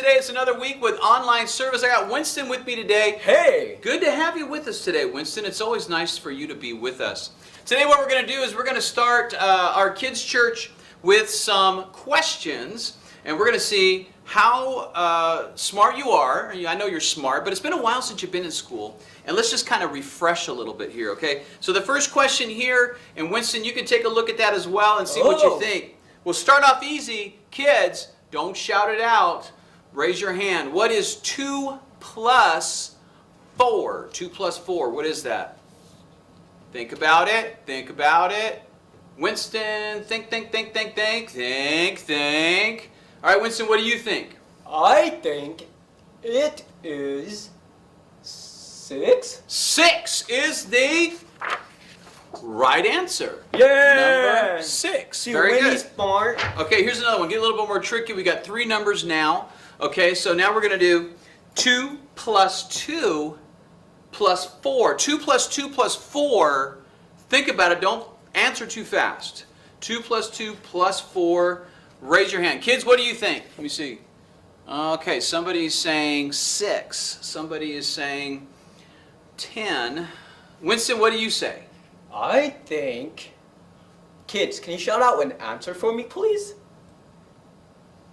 today. It's another week with online service. I got Winston with me today. Hey! Good to have you with us today, Winston. It's always nice for you to be with us. Today what we're going to do is we're going to start our kids' church with some questions. And we're going to see how smart you are. I know you're smart, but it's been a while since you've been in school. And let's just kind of refresh a little bit here, okay? So the first question here, and Winston, you can take a look at that as well and see what you think. We'll start off easy. Kids, don't shout it out. Raise your hand. What is 2 plus 4? 2 plus 4, what is that? Think about it. Think about it. Winston, think. All right, Winston, what do you think? I think it is 6. 6 is the right answer. Yeah! Number 6. See, Very good. Smart. Okay, here's another one. Get a little bit more tricky. We got 3 numbers now. Okay, so now we're going to do 2 plus 2 plus 4. 2 plus 2 plus 4. Think about it. Don't answer too fast. 2 plus 2 plus 4. Raise your hand. Kids, what do you think? Let me see. Okay, somebody's saying 6. Somebody is saying 10. Winston, what do you say? I think... Kids, can you shout out an answer for me, please?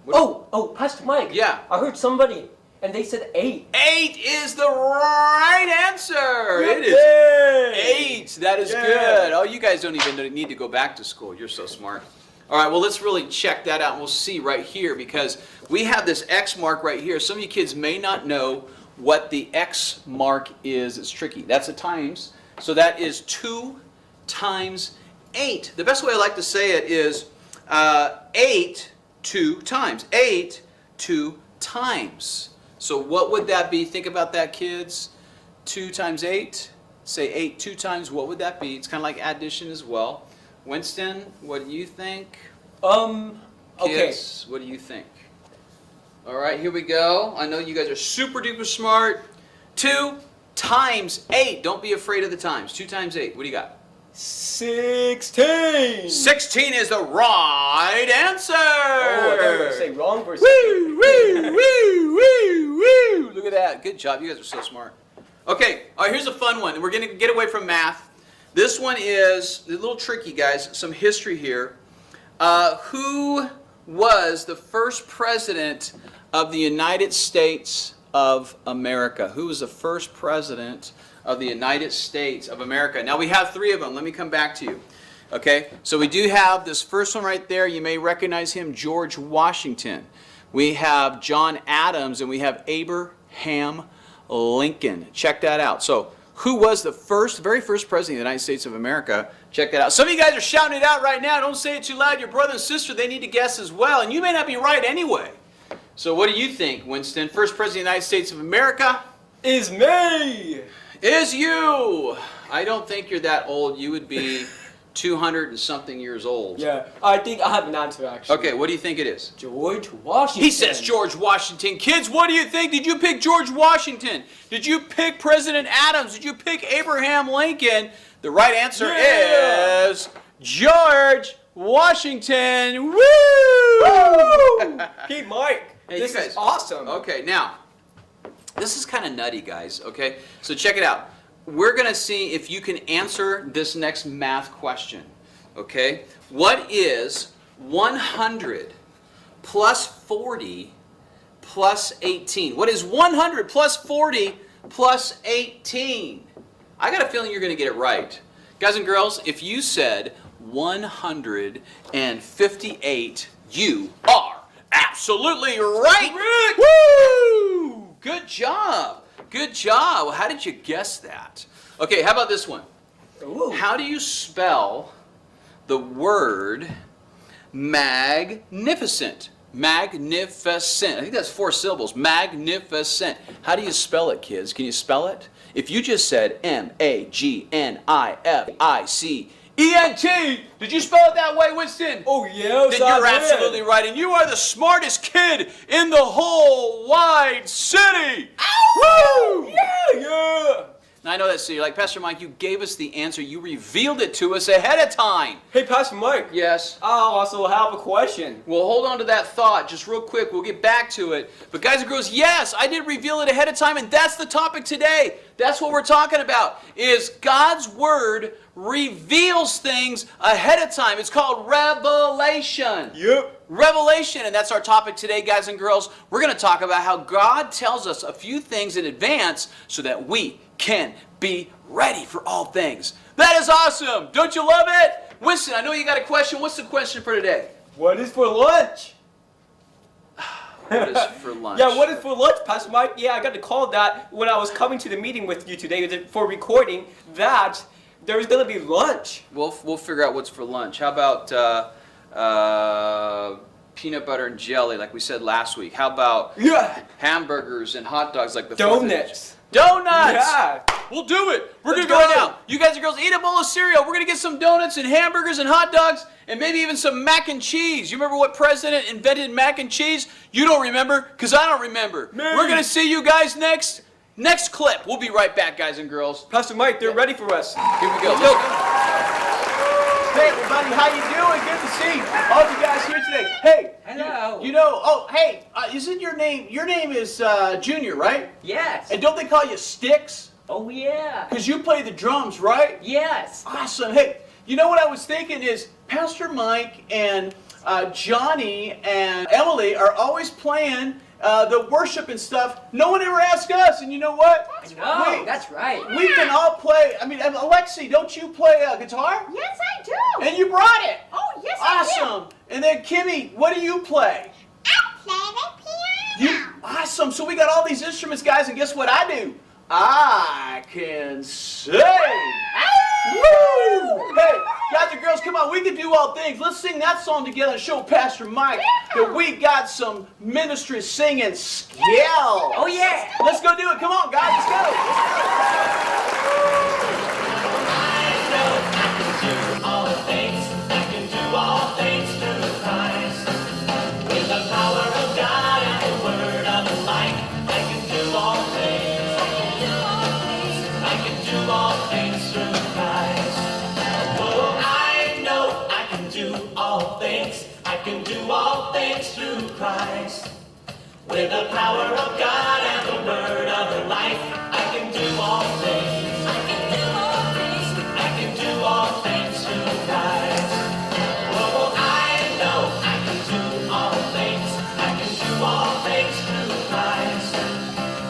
Oh, Pastor Mike. Yeah. I heard somebody, and they said 8. 8 is the right answer. It is 8. That is good. Oh, you guys don't even need to go back to school. You're so smart. All right, well, let's really check that out, and we'll see right here, because we have this X mark right here. Some of you kids may not know what the X mark is. It's tricky. That's a times. So that is 2 times 8. The best way I like to say it is 8 2 times. 8 2 times. So what would that be? Think about that, kids. 2 times 8. Say 8 2 times. What would that be? It's kind of like addition as well. Winston, what do you think? Okay. Kids, what do you think? All right, here we go. I know you guys are super duper smart. 2 times 8. Don't be afraid of the times. 2 times 8. What do you got? 16. 16 is the right answer. Oh, I thought you were going to say wrong for a second. Woo. Look at that. Good job. You guys are so smart. Okay, all right, here's a fun one. We're going to get away from math. This one is a little tricky, guys. Some history here. Who was the first president of the United States of America? Who was the first president of the United States of America? Now, we have 3 of them. Let me come back to you. Okay, so we do have this first one right there. You may recognize him, George Washington. We have John Adams, and we have Abraham Lincoln. Check that out. So, who was the very first president of the United States of America? Check that out. Some of you guys are shouting it out right now. Don't say it too loud. Your brother and sister, they need to guess as well. And you may not be right anyway. So what do you think, Winston? First president of the United States of America? Is me! Is you! I don't think you're that old. You would be 200 and something years old. Yeah, I think I have an answer, actually. Okay, what do you think it is? George Washington. He says George Washington. Kids, what do you think? Did you pick George Washington? Did you pick President Adams? Did you pick Abraham Lincoln? The right answer is George Washington. Woo! Woo! Hey, Mike, hey, this is awesome. Okay, now, this is kind of nutty, guys, okay? So check it out. We're going to see if you can answer this next math question, okay? What is 100 plus 40 plus 18? What is 100 plus 40 plus 18? I got a feeling you're going to get it right. Guys and girls, if you said 158, you are absolutely right. Woo! Good job. Good job. Well, how did you guess that? Okay, how about this one? Ooh. How do you spell the word magnificent? Magnificent. I think that's 4 syllables. Magnificent. How do you spell it, kids? Can you spell it? If you just said M-A-G-N-I-F-I-C-E-N-T, did you spell it that way, Winston? Oh, yeah. Then you're absolutely right, and you are the smartest kid in the whole wide city. Ow! Woo! Yeah! Now, I know that, so you're like, Pastor Mike, you gave us the answer. You revealed it to us ahead of time. Hey, Pastor Mike. Yes? I also have a question. Well, hold on to that thought just real quick. We'll get back to it. But guys and girls, yes, I did reveal it ahead of time, and that's the topic today. That's what we're talking about, is God's Word reveals things ahead of time. It's called revelation. Yep. Revelation, and that's our topic today, guys and girls. We're going to talk about how God tells us a few things in advance so that we can be ready for all things. That is awesome. Don't you love it? Winston, I know you got a question. What's the question for today? What is for lunch? What is for lunch? Yeah, what is for lunch, Pastor Mike? Yeah, I got to call that when I was coming to the meeting with you today for recording that there's going to be lunch. We'll figure out what's for lunch. How about peanut butter and jelly like we said last week? How about hamburgers and hot dogs like the donuts? Donuts! Yeah. We'll do it. We're going to go right now. You guys and girls, eat a bowl of cereal. We're going to get some donuts and hamburgers and hot dogs and maybe even some mac and cheese. You remember what president invented mac and cheese? You don't remember, because I don't remember. Man. We're going to see you guys next clip. We'll be right back, guys and girls. Pastor Mike, they're ready for us. Here we go. Let's go. Hey everybody, how you doing? Good to see all of you guys here today. Hey, Hello. Isn't your name? Your name is Junior, right? Yes. And don't they call you Sticks? Oh, yeah. Because you play the drums, right? Yes. Awesome. Hey, you know what I was thinking is Pastor Mike and Johnny and Emily are always playing the worship and stuff. No one ever asks us, and you know what? No, that's right. We can all play. I mean, Alexi, don't you play guitar? Yes, I do. And you brought it. Oh, yes, I do. Awesome. And then Kimmy, what do you play? I play the piano. Awesome. So we got all these instruments, guys, and guess what I do? I can sing. Woo! Hey, guys and girls, come on. We can do all things. Let's sing that song together and show Pastor Mike that we got some ministry singing skill. Oh, yeah. Let's go do it. Come on, guys. Let's go. With the power of God and the word of life, I can do all things. I can do all things. I can do all things through Christ. Oh, I know I can do all things. I can do all things through Christ.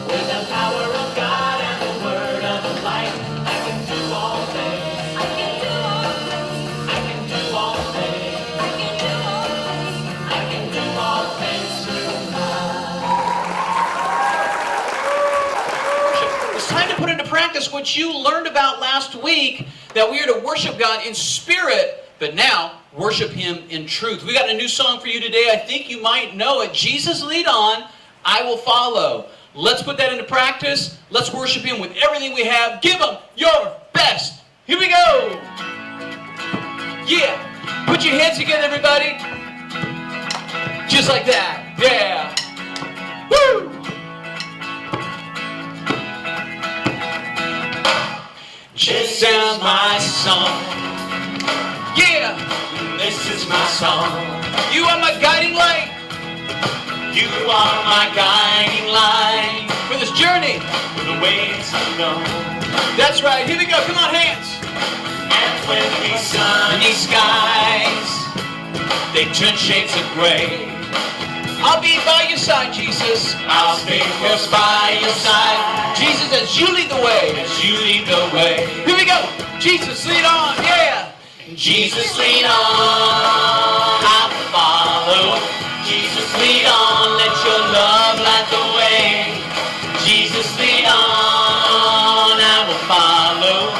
With the power of God and the word of life, I can do all things. I can do all things. I can do all things. I can do all things. I can do all things through Christ. It's time to put into practice what you learned about last week, that we are to worship God in spirit, but now worship Him in truth. We got a new song for you today. I think you might know it. Jesus lead on, I will follow. Let's put that into practice. Let's worship Him with everything we have. Give Him your best. Here we go. Yeah. Put your hands together, everybody. Just like that. Yeah. Woo! This is my song. Yeah. This is my song. You are my guiding light You are my guiding light for this journey. for the ways to know. That's right. Here we go. Come on, hands. And when these sunny skies they turn shades of gray, I'll be by your side, Jesus. I'll stay close by your side Jesus, as you lead the way. as you lead the way. Here we go. Jesus, lead on. Yeah. Jesus, lead on, I will follow. Jesus, lead on, let your love light the way. Jesus, lead on, I will follow.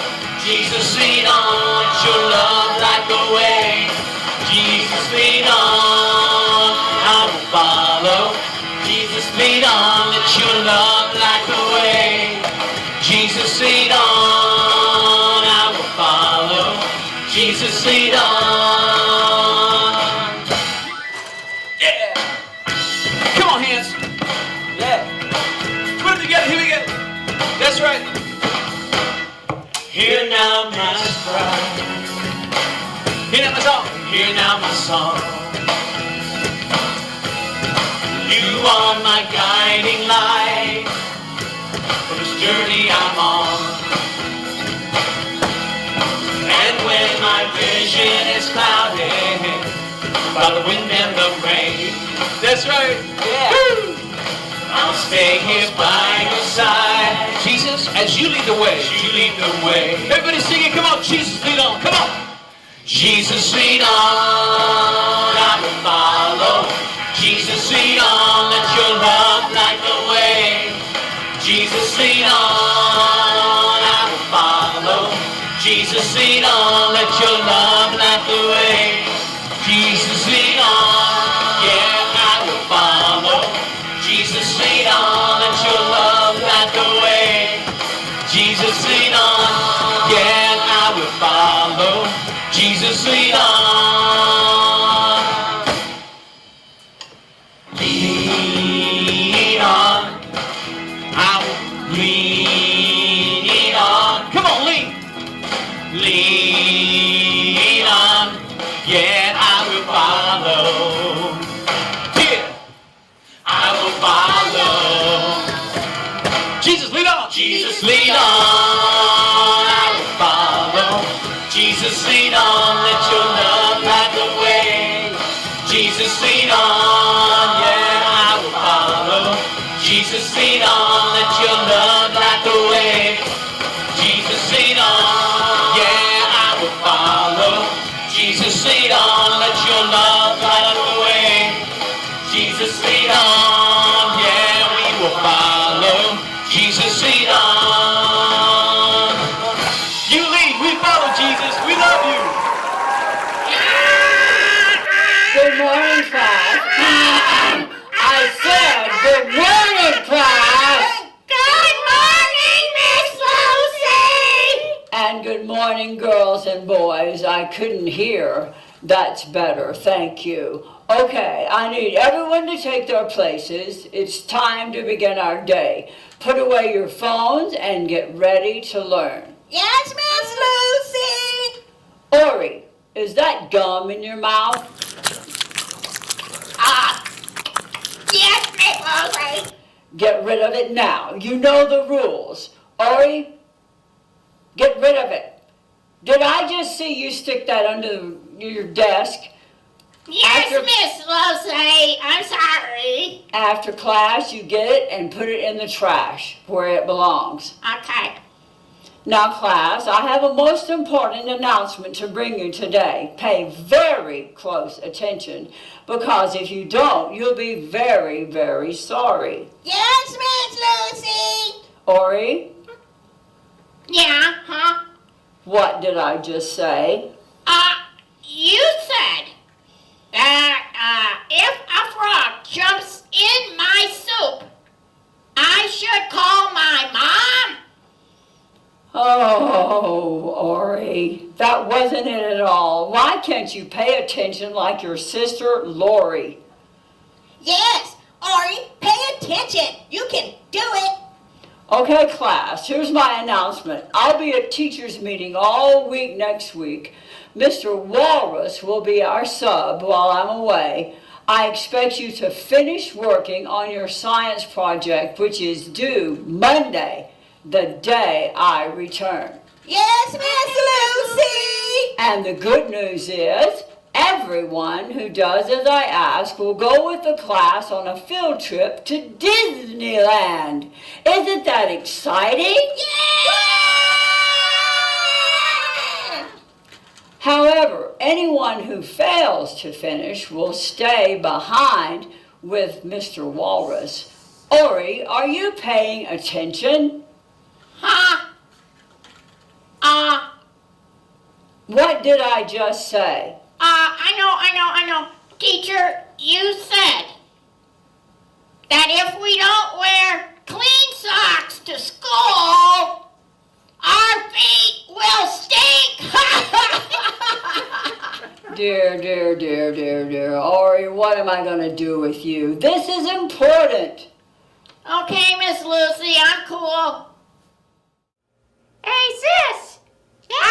Jesus, lead on, let your love light the way. Jesus, lead on, I will follow. Jesus, lead on, let your love light the way. Jesus, lead on, I will follow. Jesus, lead on. Yeah. Come on, hands. Yeah. Put it together. Here we go. That's right. now my bride. Hear now my song. Hear now my song. You are my guiding light for this journey I'm on. And when my vision is clouded by the wind and the rain, that's right, yeah. Woo! I'll stay here by your side, Jesus, as you lead the way. As you lead the way. Everybody sing it, come on, Jesus, lead on, come on. Jesus, lead on, I will follow. Jesus, lead on, let your love light the way. Jesus, lead on, I will follow. Jesus, lead on, let your love light the way. Jesus, lead on, yeah, I will follow. Jesus, lead on, let your love light the way. Jesus, lead on, yeah, I will follow. Jesus, lead on. Lead on. I will lead on. Come on, lead. Lead on. Yeah, I will follow. Yeah, I will follow. Jesus, lead on. Jesus, lead on. I will follow. Jesus, lead on. Let your love light the way. Jesus, lead on. Yeah, I will follow. Jesus, lead on. Let your love light the way. Jesus, lead on. Yeah, I will follow. Jesus, lead on. Let your love light the way. Jesus, lead on. Yeah, we will follow. Jesus, lead on. You lead, we follow, Jesus. We love you. Good morning, class. I said good morning, class. Good morning, Miss Lucy. And good morning, girls and boys. I couldn't hear. That's better. Thank you. Okay, I need everyone to take their places. It's time to begin our day. Put away your phones and get ready to learn. Yes, Miss Lucy. Ori, is that gum in your mouth? Yes, Miss Lucy. Get rid of it now. You know the rules. Ori, get rid of it. Did I just see you stick that under your desk? Yes, After- Miss Lucy. I'm sorry. After class, you get it and put it in the trash where it belongs. Okay. Now, class, I have a most important announcement to bring you today. Pay very close attention, because if you don't, you'll be very, very sorry. Yes, Miss Lucy. Ori, Yeah, huh? what did I just say? You said that if a frog jumps in my soup, I should call my mom. Oh, Ori, that wasn't it at all. Why can't you pay attention like your sister Lori? Yes, Ori, pay attention. You can do it. Okay, class, here's my announcement. I'll be at teachers' meeting all week next week. Mr. Walrus will be our sub while I'm away. I expect you to finish working on your science project, which is due Monday, the day I return. Yes, Miss Lucy. And the good news is, everyone who does as I ask will go with the class on a field trip to Disneyland. Isn't that exciting? Yeah! However, anyone who fails to finish will stay behind with Mr. Walrus. Ori, are you paying attention? Huh? What did I just say? I know. Teacher, you said that if we don't wear clean socks to school, our feet will stink. Dear. Ori, what am I going to do with you? This is important. Okay, Miss Lucy, I'm cool. Hey, sis. Yeah?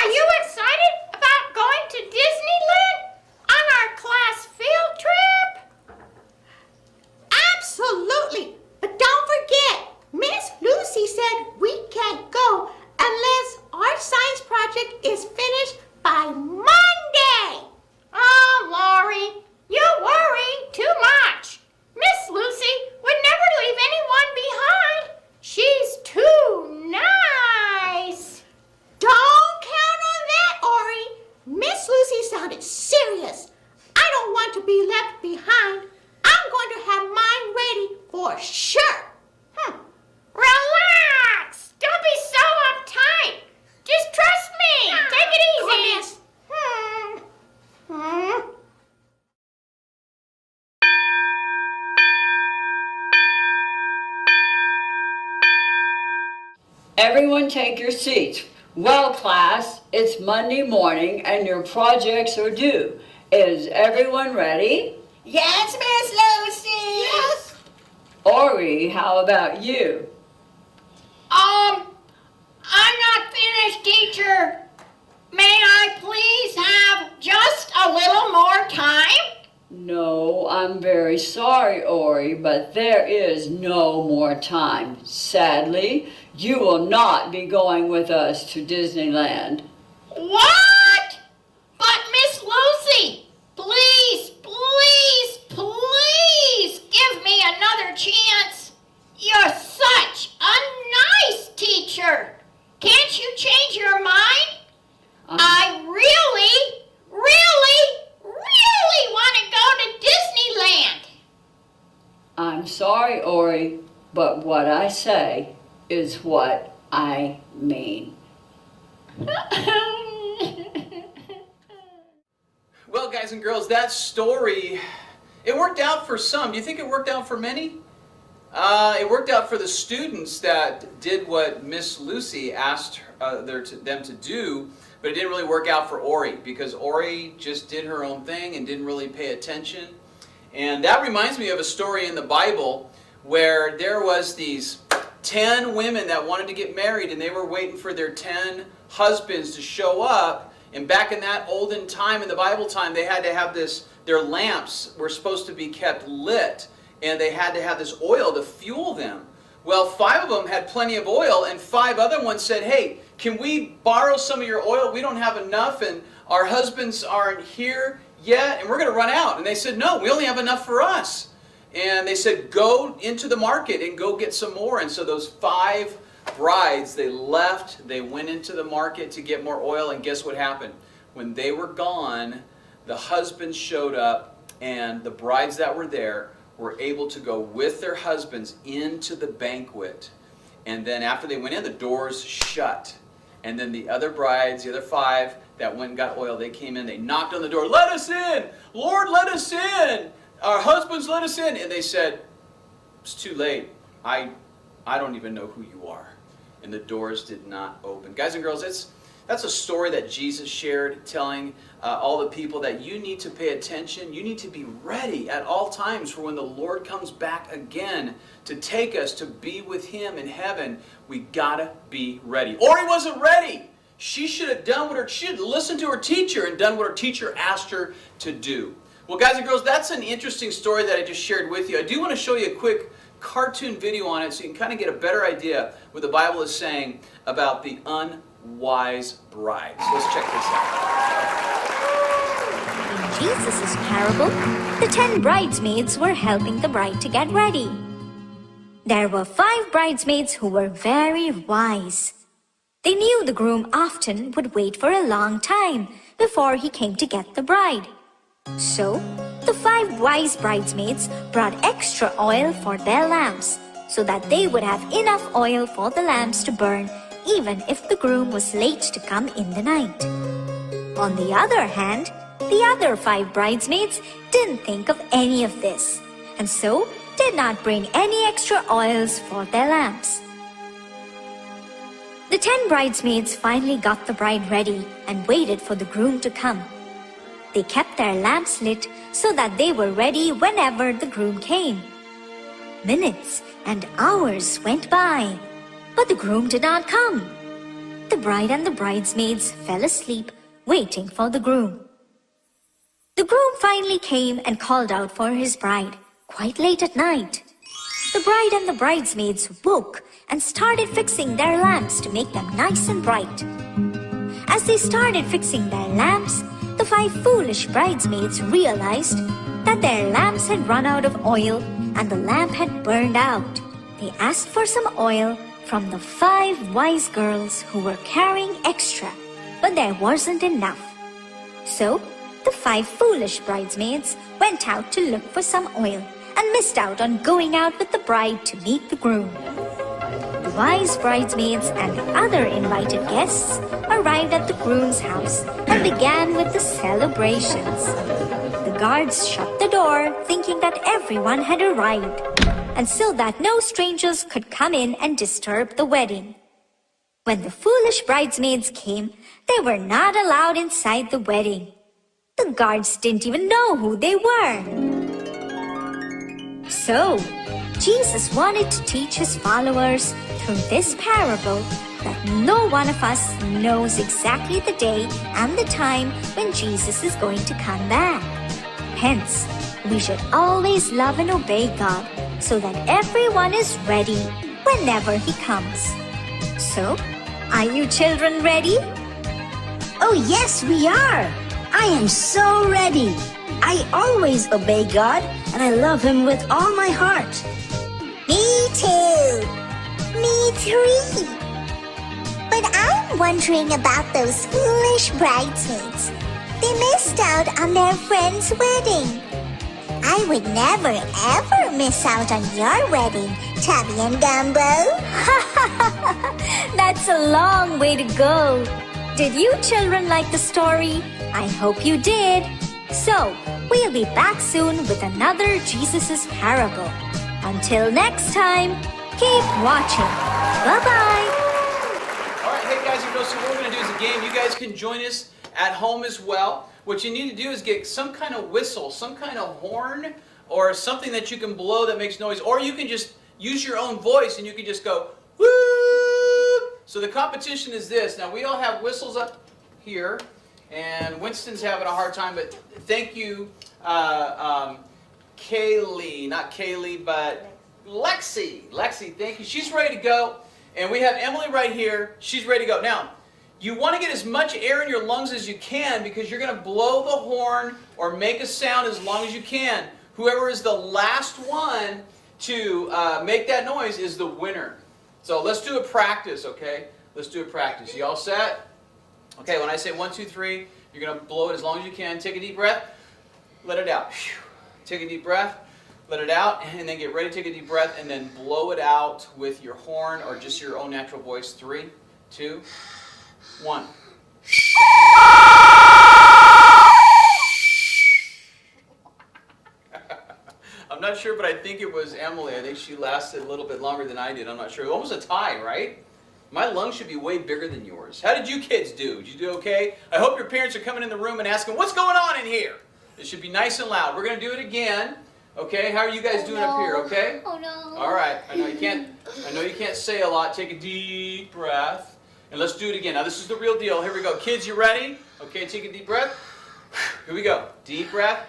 Everyone take your seats. Well, class, it's Monday morning and your projects are due. Is everyone ready? Yes, Miss Lucy. Yes. Ori, how about you? I'm not finished, teacher. May I please have just a little more time? No, I'm very sorry, Ori, but there is no more time. Sadly, you will not be going with us to Disneyland. What? But Miss Lucy, please, please, please give me another chance. You're such a nice teacher. Can't you change your mind? I really, really, really want to go to Disneyland. I'm sorry, Ori, but what I say is what I mean. Well, guys and girls, that story, it worked out for some. Do you think it worked out for many? It worked out for the students that did what Miss Lucy asked them to do, but it didn't really work out for Ori because Ori just did her own thing and didn't really pay attention. And that reminds me of a story in the Bible where there was these 10 women that wanted to get married and they were waiting for their 10 husbands to show up. And back in that olden time, in the Bible time, they had to have this, their lamps were supposed to be kept lit. And they had to have this oil to fuel them. Well, 5 of them had plenty of oil, and 5 other ones said, hey, can we borrow some of your oil? We don't have enough, and our husbands aren't here yet, and we're going to run out. And they said, no, we only have enough for us. And they said, go into the market and go get some more. And so those 5 brides, they left, they went into the market to get more oil, and guess what happened? When they were gone, the husbands showed up, and the brides that were there were able to go with their husbands into the banquet. And then after they went in, the doors shut. And then the other brides, the other 5 that went and got oil, they came in, they knocked on the door, let us in! Lord, let us in! Our husbands, let us in! And they said, it's too late. I don't even know who you are. And the doors did not open. Guys and girls, that's a story that Jesus shared, telling all the people that you need to pay attention. You need to be ready at all times for when the Lord comes back again to take us to be with Him in heaven. We gotta be ready. Ori wasn't ready. She should have done she should listen to her teacher and done what her teacher asked her to do. Well, guys and girls, that's an interesting story that I just shared with you. I do want to show you a quick cartoon video on it so you can kind of get a better idea what the Bible is saying about the unwise bride. So let's check this out. In Jesus' parable, the 10 bridesmaids were helping the bride to get ready. There were 5 bridesmaids who were very wise. They knew the groom often would wait for a long time before he came to get the bride. So, the 5 wise bridesmaids brought extra oil for their lamps, so that they would have enough oil for the lamps to burn even if the groom was late to come in the night. On the other hand, the other 5 bridesmaids didn't think of any of this, and so did not bring any extra oils for their lamps. The 10 bridesmaids finally got the bride ready and waited for the groom to come. They kept their lamps lit so that they were ready whenever the groom came. Minutes and hours went by, but the groom did not come. The bride and the bridesmaids fell asleep, waiting for the groom. The groom finally came and called out for his bride, quite late at night. The bride and the bridesmaids woke and started fixing their lamps to make them nice and bright. As they started fixing their lamps, the 5 foolish bridesmaids realized that their lamps had run out of oil and the lamp had burned out. They asked for some oil from the 5 wise girls who were carrying extra, but there wasn't enough. So, the 5 foolish bridesmaids went out to look for some oil and missed out on going out with the bride to meet the groom. The wise bridesmaids and the other invited guests arrived at the groom's house and began with the celebrations. The guards shut the door, thinking that everyone had arrived, and so that no strangers could come in and disturb the wedding. When the foolish bridesmaids came, they were not allowed inside the wedding. The guards didn't even know who they were. So, Jesus wanted to teach his followers through this parable that no one of us knows exactly the day and the time when Jesus is going to come back. Hence, we should always love and obey God so that everyone is ready whenever he comes. So, are you children ready? Oh, yes, we are. I am so ready. I always obey God, and I love him with all my heart. Me too. Me three. But I'm wondering about those foolish bridesmaids. They missed out on their friend's wedding. I would never ever miss out on your wedding, Tubby and Gumbo. That's a long way to go. Did you children like the story? I hope you did. So, we'll be back soon with another Jesus' parable. Until next time, keep watching. Bye-bye. All right, hey guys, so what we're going to do is a game. You guys can join us at home as well. What you need to do is get some kind of whistle, some kind of horn, or something that you can blow that makes noise. Or you can just use your own voice and you can just go, woo! So the competition is this. Now, we all have whistles up here. And Winston's having a hard time, but thank you, Kaylee, not Kaylee, but Lexi. Lexi, thank you. She's ready to go. And we have Emily right here. She's ready to go. Now, you want to get as much air in your lungs as you can because you're going to blow the horn or make a sound as long as you can. Whoever is the last one to make that noise is the winner. So let's do a practice, okay? Let's do a practice. You all set? Okay, when I say 1, 2, 3, you're going to blow it as long as you can. Take a deep breath. Let it out. Take a deep breath. Let it out. And then get ready to take a deep breath. And then blow it out with your horn or just your own natural voice. 3, 2, 1. I'm not sure, but I think it was Emily. I think she lasted a little bit longer than I did. I'm not sure. Almost a tie, right? My lungs should be way bigger than yours. How did you kids do? Did you do okay? I hope your parents are coming in the room and asking, what's going on in here? It should be nice and loud. We're going to do it again. Okay? How are you guys doing up here? Okay? Oh no. All right. I know you can't say a lot. Take a deep breath. And let's do it again. Now this is the real deal. Here we go. Kids, you ready? Okay, take a deep breath. Here we go. Deep breath.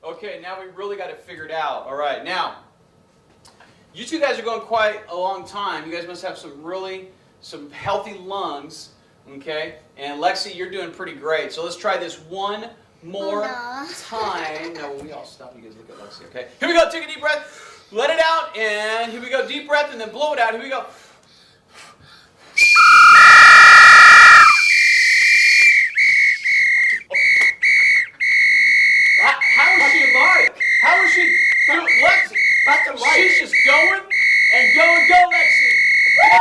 Okay, now we really got it figured out. All right, now, you two guys are going quite a long time. You guys must have some healthy lungs, okay? And Lexi, you're doing pretty great. So let's try this one more time. No, when we all stop, you guys look at Lexi, okay? Here we go, take a deep breath. Let it out, and here we go, deep breath, and then blow it out. Here we go. How is she? Lexi. She's just going and go and go, Lexi. Go.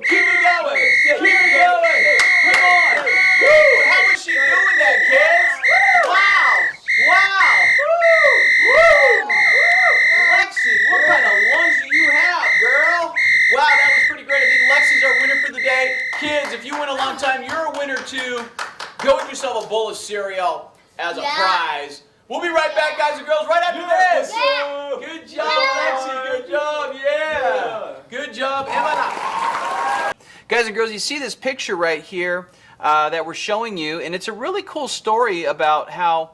Keep it going. Keep it going. Come on. Woo. How is she doing that, kids? Wow. Woo. Lexi, what kind of lungs do you have, girl? Wow, that was pretty great. I think Lexi's our winner for the day. Kids, if you went a long time, you're a winner too. Go get yourself a bowl of cereal as a prize. We'll be right back, guys and girls, right after this. Yeah. Good job, Lexi. Good job. Yeah. Good job, Emma. Guys and girls, you see this picture right here that we're showing you, and it's a really cool story about how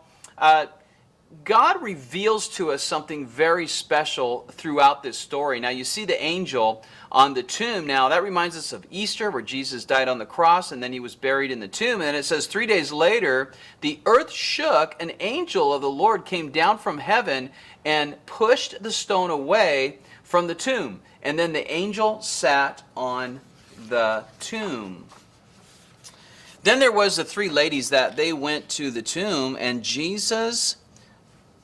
God reveals to us something very special throughout this story. Now, you see the angel on the tomb. Now, that reminds us of Easter, where Jesus died on the cross, and then he was buried in the tomb. And it says 3 days later, the earth shook, an angel of the Lord came down from heaven and pushed the stone away from the tomb. And then the angel sat on the tomb. Then there was the 3 ladies that they went to the tomb, and Jesus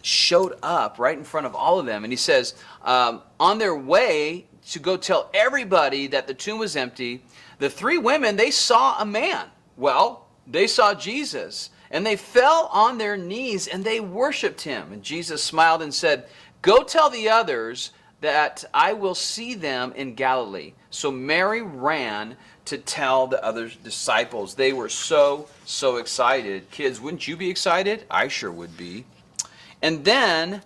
showed up right in front of all of them. And he says, on their way to go tell everybody that the tomb was empty, the 3 women, they saw a man. Well, they saw Jesus. And they fell on their knees and they worshiped him. And Jesus smiled and said, "Go tell the others that I will see them in Galilee." So Mary ran to tell the other disciples. They were so excited. Kids, wouldn't you be excited? I sure would be. And then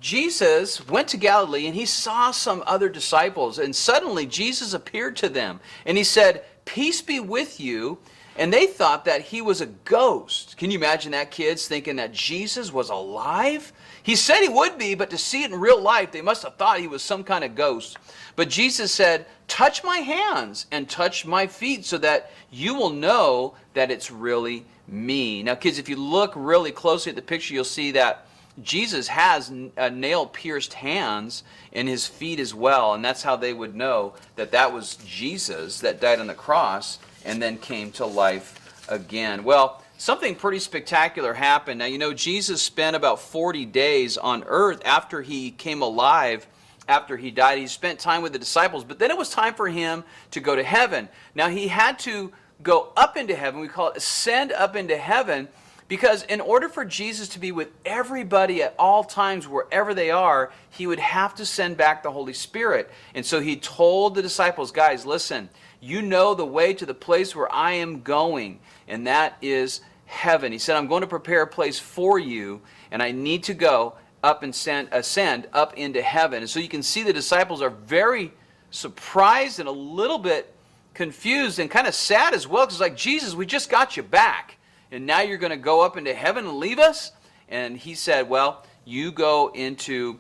Jesus went to Galilee and he saw some other disciples. And suddenly Jesus appeared to them. And he said, "Peace be with you." And they thought that he was a ghost. Can you imagine that, kids, thinking that Jesus was alive? He said he would be, but to see it in real life, they must have thought he was some kind of ghost. But Jesus said, "Touch my hands and touch my feet so that you will know that it's really me." Now, kids, if you look really closely at the picture, you'll see that Jesus has nail-pierced hands in his feet as well. And that's how they would know that that was Jesus that died on the cross and then came to life again. Well, something pretty spectacular happened. Now, you know, Jesus spent about 40 days on earth after he came alive, after he died. He spent time with the disciples, but then it was time for him to go to heaven. Now, he had to go up into heaven. We call it ascend up into heaven, because in order for Jesus to be with everybody at all times, wherever they are, he would have to send back the Holy Spirit. And so he told the disciples, "Guys, listen, you know the way to the place where I am going, and that is heaven." He said, "I'm going to prepare a place for you, and I need to go up and ascend up into heaven." And so you can see the disciples are very surprised and a little bit confused and kind of sad as well, because like, "Jesus, we just got you back, and now you're going to go up into heaven and leave us?" And he said, "Well, you go into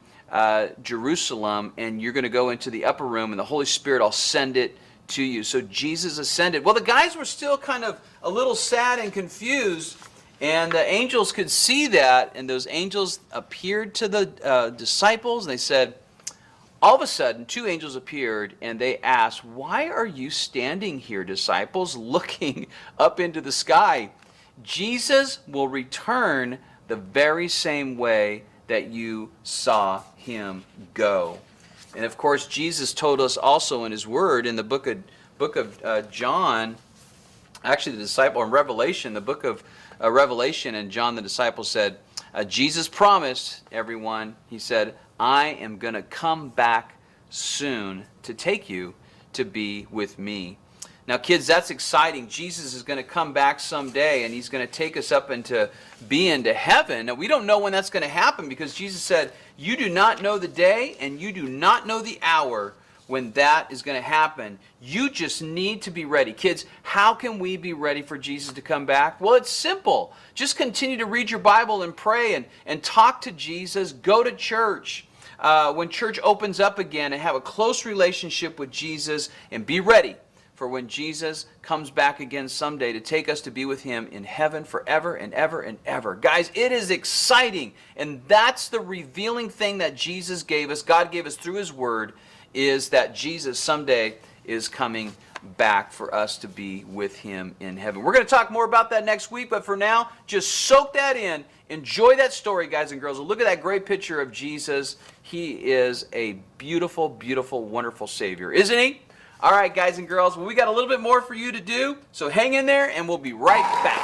Jerusalem, and you're going to go into the upper room, and the Holy Spirit, I'll send it to you." So Jesus ascended. Well, the guys were still kind of a little sad and confused, and the angels could see that, and those angels appeared to the disciples, and they said, all of a sudden, two angels appeared, and they asked, "Why are you standing here, disciples, looking up into the sky? Jesus will return the very same way that you saw him go." And of course, Jesus told us also in his word in the book of John, actually the disciple in Revelation, the book of Revelation, and John the disciple said, Jesus promised everyone, he said, "I am going to come back soon to take you to be with me." Now, kids, that's exciting. Jesus is going to come back someday, and he's going to take us up into heaven. Now, we don't know when that's going to happen, because Jesus said, "You do not know the day, and you do not know the hour when that is going to happen." You just need to be ready. Kids, how can we be ready for Jesus to come back? Well, it's simple. Just continue to read your Bible and pray and talk to Jesus. Go to church when church opens up again, and have a close relationship with Jesus, and be ready for when Jesus comes back again someday to take us to be with him in heaven forever and ever and ever. Guys, it is exciting, and that's the revealing thing that Jesus gave us, God gave us through his word, is that Jesus someday is coming back for us to be with him in heaven. We're going to talk more about that next week, but for now, just soak that in. Enjoy that story, guys and girls. Look at that great picture of Jesus. He is a beautiful, beautiful, wonderful Savior, isn't he? All right, guys and girls, well, we got a little bit more for you to do, so hang in there, and we'll be right back.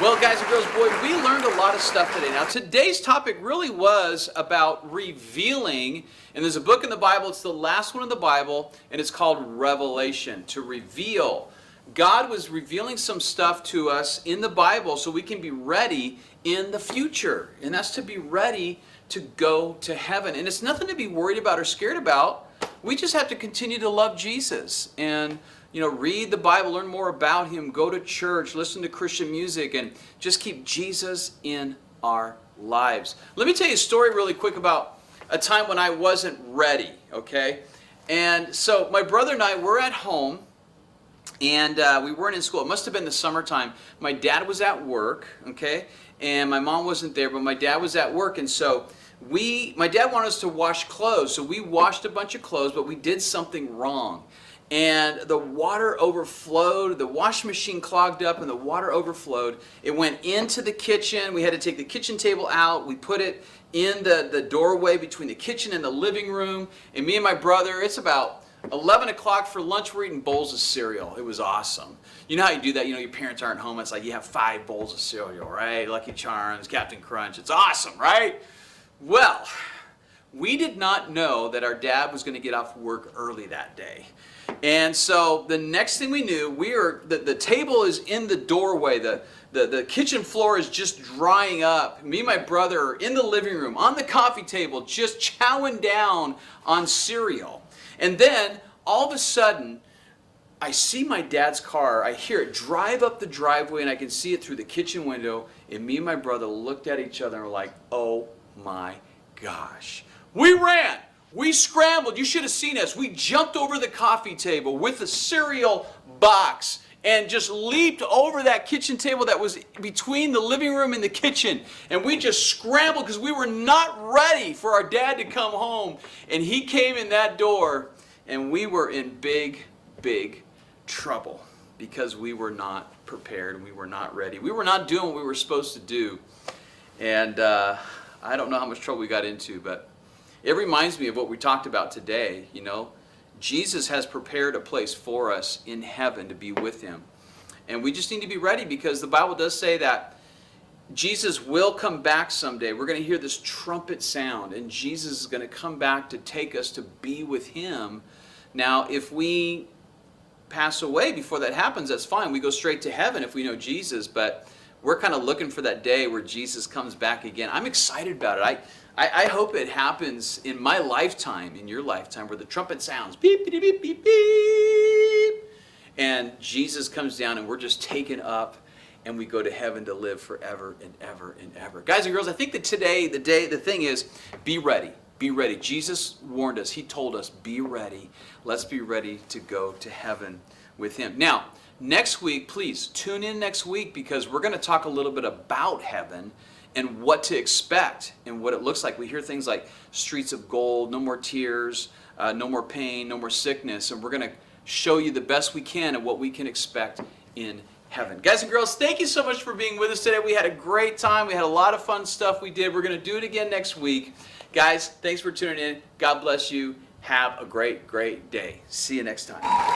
Well, guys and girls, boy, we learned a lot of stuff today. Now, today's topic really was about revealing, and there's a book in the Bible, it's the last one in the Bible, and it's called Revelation, to reveal. God was revealing some stuff to us in the Bible so we can be ready in the future, and that's to be ready to go to heaven. And it's nothing to be worried about or scared about. We just have to continue to love Jesus and, you know, read the Bible, learn more about him, go to church, listen to Christian music, and just keep Jesus in our lives. Let me tell you a story really quick about a time when I wasn't ready, okay? And so my brother and I were at home, and we weren't in school. It must have been the summertime. My dad was at work, okay? And my mom wasn't there, but my dad was at work, and so my dad wanted us to wash clothes, so we washed a bunch of clothes, but we did something wrong. And the water overflowed, the washing machine clogged up, and the water overflowed. It went into the kitchen. We had to take the kitchen table out. We put it in the doorway between the kitchen and the living room. And me and my brother, it's about 11 o'clock for lunch, we're eating bowls of cereal. It was awesome. You know how you do that? You know, your parents aren't home. It's like you have 5 bowls of cereal, right? Lucky Charms, Captain Crunch. It's awesome, right? Well, we did not know that our dad was going to get off work early that day. And so the next thing we knew, the table is in the doorway. The kitchen floor is just drying up. Me and my brother are in the living room on the coffee table just chowing down on cereal. And then all of a sudden, I see my dad's car. I hear it drive up the driveway and I can see it through the kitchen window. And me and my brother looked at each other and were like, oh my gosh. We ran. We scrambled. You should have seen us. We jumped over the coffee table with the cereal box and just leaped over that kitchen table that was between the living room and the kitchen. And we just scrambled because we were not ready for our dad to come home. And he came in that door and we were in big, big trouble because we were not prepared and we were not ready. We were not doing what we were supposed to do. And I don't know how much trouble we got into, but it reminds me of what we talked about today. You know, Jesus has prepared a place for us in heaven to be with him. And we just need to be ready because the Bible does say that Jesus will come back someday. We're going to hear this trumpet sound and Jesus is going to come back to take us to be with him. Now, if we pass away before that happens, that's fine. We go straight to heaven if we know Jesus, but we're kind of looking for that day where Jesus comes back again. I'm excited about it. I hope it happens in my lifetime, in your lifetime, where the trumpet sounds, beep, beep, beep, beep, beep, and Jesus comes down and we're just taken up and we go to heaven to live forever and ever and ever. Guys and girls, I think that today, the thing is, be ready. Be ready. Jesus warned us. He told us, be ready. Let's be ready to go to heaven with him. Now, next week, please tune in next week because we're going to talk a little bit about heaven and what to expect and what it looks like. We hear things like streets of gold, no more tears, no more pain, no more sickness. And we're going to show you the best we can of what we can expect in heaven. Guys and girls, thank you so much for being with us today. We had a great time. We had a lot of fun stuff we did. We're going to do it again next week. Guys, thanks for tuning in. God bless you. Have a great, great day. See you next time.